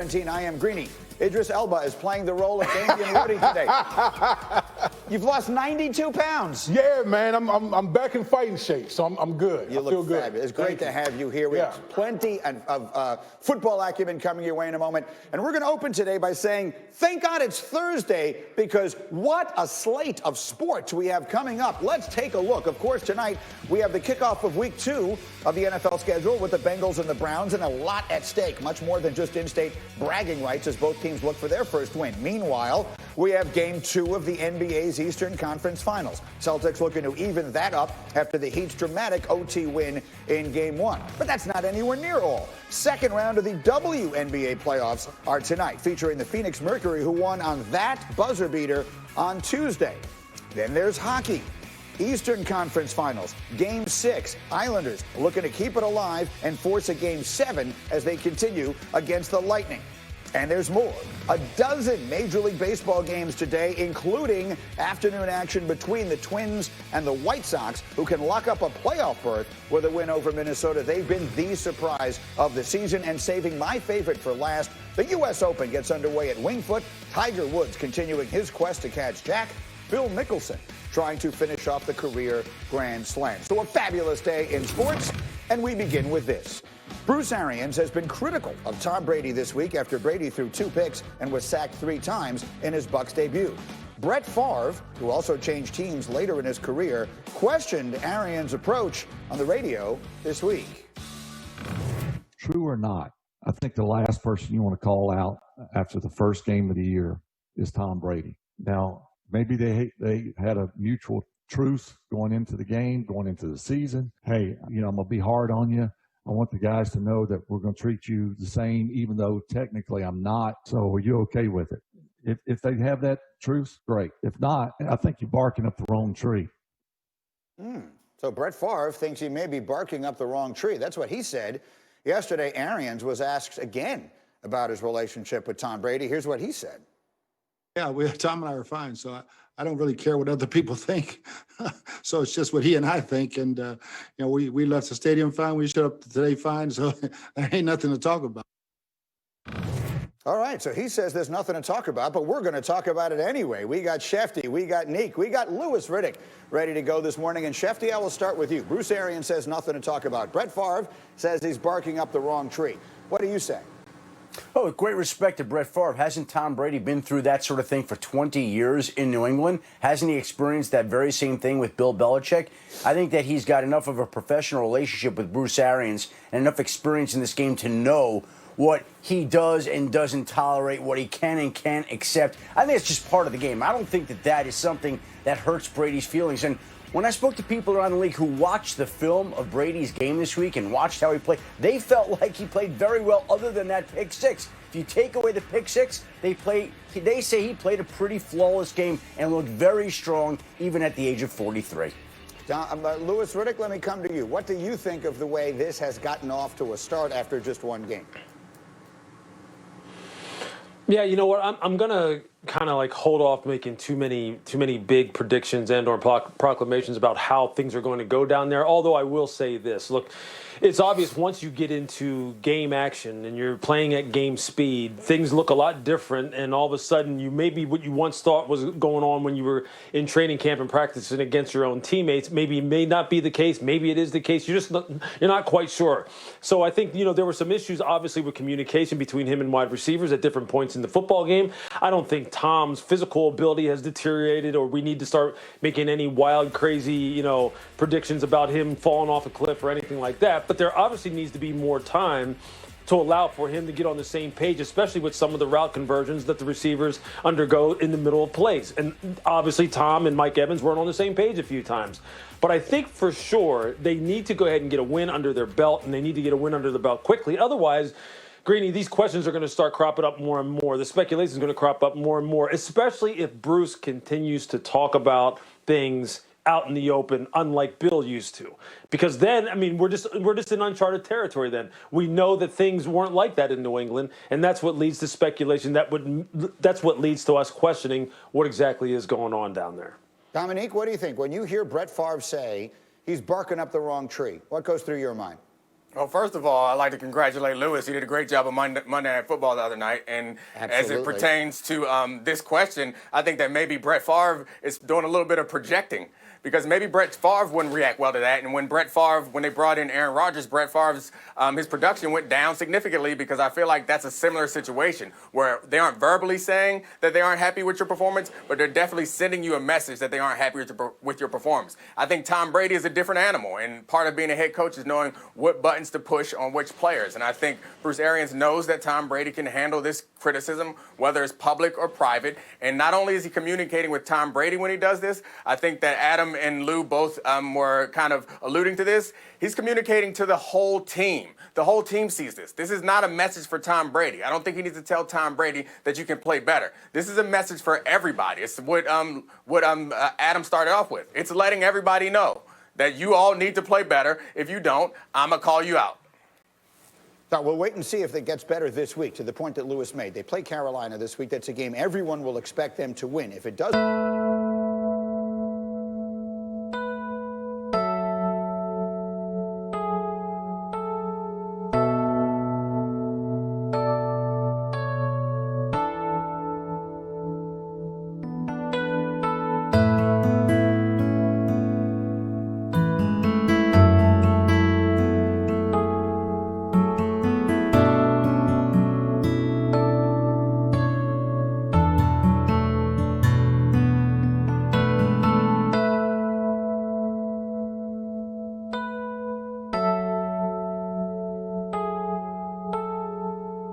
17, I am Greeny. Idris Elba is playing the role of Damian Woody today. You've lost 92 pounds. Yeah, man, I'm back in fighting shape, so I'm good. I feel good. Fabulous. It's great to have you here. We have plenty of football acumen coming your way in a moment. And we're going to open today by saying, thank God it's Thursday, because what a slate of sports we have coming up. Let's take a look. Of course, tonight we have the kickoff of week 2 of the NFL schedule with the Bengals and the Browns, and a lot at stake, much more than just in-state bragging rights as both teams look for their first win. Meanwhile, we have game 2 of the NBA's Eastern Conference Finals. Celtics looking to even that up after the Heat's dramatic OT win in game 1. But that's not anywhere near all. Second round of the WNBA playoffs are tonight, featuring the Phoenix Mercury, who won on that buzzer beater on Tuesday. Then there's hockey. Eastern Conference Finals, Game 6. Islanders looking to keep it alive and force a Game 7 as they continue against the Lightning. And there's more. A dozen Major League Baseball games today, including afternoon action between the Twins and the White Sox, who can lock up a playoff berth with a win over Minnesota. They've been the surprise of the season. And saving my favorite for last, the U.S. Open gets underway at Winged Foot. Tiger Woods continuing his quest to catch Jack. Phil Mickelson trying to finish off the career Grand Slam. So a fabulous day in sports, and we begin with this. Bruce Arians has been critical of Tom Brady this week after Brady threw 2 picks and was sacked 3 times in his Bucs debut. Brett Favre, who also changed teams later in his career, questioned Arians' approach on the radio this week. True or not, I think the last person you want to call out after the first game of the year is Tom Brady. Now, maybe they had a mutual truce going into the game, going into the season. Hey, I'm going to be hard on you. I want the guys to know that we're going to treat you the same, even though technically I'm not. So are you okay with it? If they have that truce, great. If not, I think you're barking up the wrong tree. So Brett Favre thinks he may be barking up the wrong tree. That's what he said. Yesterday, Arians was asked again about his relationship with Tom Brady. Here's what he said. Yeah, Tom and I are fine, so I don't really care what other people think. So it's just what he and I think, and we left the stadium fine, we showed up today fine, so there ain't nothing to talk about. All right, so he says there's nothing to talk about, but we're going to talk about it anyway. We got Schefter, we got Neek, we got Louis Riddick ready to go this morning. And Schefter, I will start with you. Bruce Arians says nothing to talk about. Brett Favre says he's barking up the wrong tree. What do you say? Oh, with great respect to Brett Favre, hasn't Tom Brady been through that sort of thing for 20 years in New England? Hasn't he experienced that very same thing with Bill Belichick? I think that he's got enough of a professional relationship with Bruce Arians and enough experience in this game to know what he does and doesn't tolerate, what he can and can't accept. I think it's just part of the game. I don't think that is something that hurts Brady's feelings. And when I spoke to people around the league who watched the film of Brady's game this week and watched how he played, they felt like he played very well other than that pick 6. If you take away the pick 6, they say he played a pretty flawless game and looked very strong even at the age of 43. Louis Riddick, let me come to you. What do you think of the way this has gotten off to a start after just one game? Yeah, you know what? I'm gonna kind of like hold off making too many big predictions and or proclamations about how things are going to go down there. Although I will say this: look, it's obvious once you get into game action and you're playing at game speed, things look a lot different. And all of a sudden, maybe what you once thought was going on when you were in training camp and practicing against your own teammates, maybe may not be the case. Maybe it is the case. You're not quite sure. So I think there were some issues, obviously, with communication between him and wide receivers at different points in the football game. I don't think Tom's physical ability has deteriorated, or we need to start making any wild, crazy, predictions about him falling off a cliff or anything like that. But there obviously needs to be more time to allow for him to get on the same page, especially with some of the route conversions that the receivers undergo in the middle of plays. And obviously Tom and Mike Evans weren't on the same page a few times. But I think for sure they need to go ahead and get a win under their belt, and they need to get a win under the belt quickly. Otherwise, Greeny, these questions are going to start cropping up more and more. The speculation is going to crop up more and more, especially if Bruce continues to talk about things out in the open, unlike Bill used to. Because then, we're just in uncharted territory then. We know that things weren't like that in New England, and that's what leads to speculation. That's what leads to us questioning what exactly is going on down there. Dominique, what do you think? When you hear Brett Favre say he's barking up the wrong tree, what goes through your mind? Well, first of all, I'd like to congratulate Lewis. He did a great job on Monday Night Football the other night. And as it pertains to this question, I think that maybe Brett Favre is doing a little bit of projecting. Because maybe Brett Favre wouldn't react well to that. And when they brought in Aaron Rodgers, Brett Favre's, his production went down significantly because I feel like that's a similar situation where they aren't verbally saying that they aren't happy with your performance, but they're definitely sending you a message that they aren't happy with your performance. I think Tom Brady is a different animal, and part of being a head coach is knowing what buttons to push on which players. And I think Bruce Arians knows that Tom Brady can handle this criticism, whether it's public or private. And not only is he communicating with Tom Brady when he does this, I think that Adam and Lou both were kind of alluding to this. He's communicating to the whole team. The whole team sees this. This is not a message for Tom Brady. I don't think he needs to tell Tom Brady that you can play better. This is a message for everybody. It's what Adam started off with. It's letting everybody know that you all need to play better. If you don't, I'm going to call you out. So we'll wait and see if it gets better this week, to the point that Lewis made. They play Carolina this week. That's a game everyone will expect them to win. If it does...